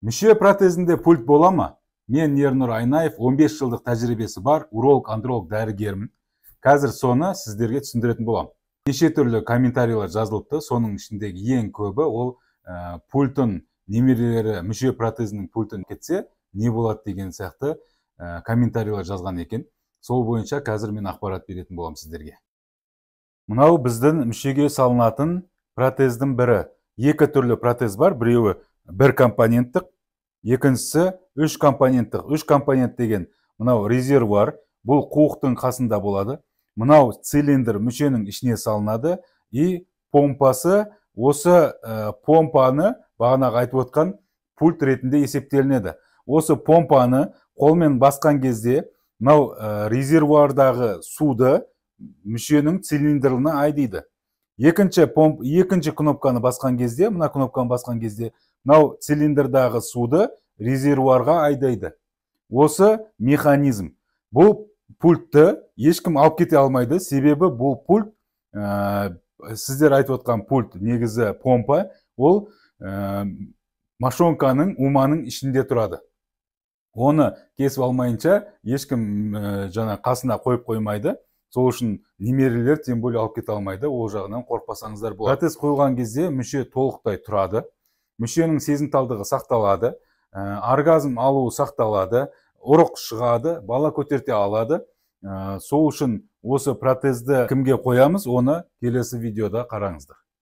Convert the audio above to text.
Мүше протезінде пульт бола ма? Мен Ернұр Айнаев, 15 жылдық тәжірибесі бар уролог-андролог дәрігермін. Қазір соны сіздерге түсіндіретін болам. Неше түрлі комментарийлер жазылыпты, соның ішіндегі ең көбі ол пультын немерелері мүше протезінің пультын кетсе, не болады деген сияқты комментарийлер жазған екен. Сол бойынша қазір мен ақпарат беретін болам сіздерге. Мынау біздің мүшеге салынатын протездің бірі. Екі түрлі протез бар, біреуі бір компоненттік, екіншісі үш компоненттік. Үш компонент деген мынау резервуар, бұл қуықтың қасында болады. Мынау цилиндр мүшенің ішіне салынады, и помпасы осы помпаны бағанағы айтып отқан пульт ретінде есептелінеді. Осы помпаны қолмен басқан кезде мынау резервуардағы суды мүшенің цилиндрына айдайды. Екінші кнопканы басқан кезде, мына кнопканы басқан кезде, мынау цилиндрдағы суды резервуарға айдайды. Осы механизм. Бұл пультті ешкім алып кете алмайды, себебі бұл пульт, сіздер айтып отқан пульт, негізі помпа, ол мошонканың, уманың ішінде тұрады. Оны кесіп алмайынша ешкім қасына қойып қоймайды. Сол үшін немерелер тем более алып кете алмайды, ол жағынан қорықпасаңыздар болады. Протез қойылған кезде мүше толықтай тұрады, мүшенің сезімталдығы сақталады, оргазм алуы сақталады, ұрық шығады, бала көтерте алады. Сол үшін осы протезді кімге қоямыз, оны келесі видеода қараңыздар.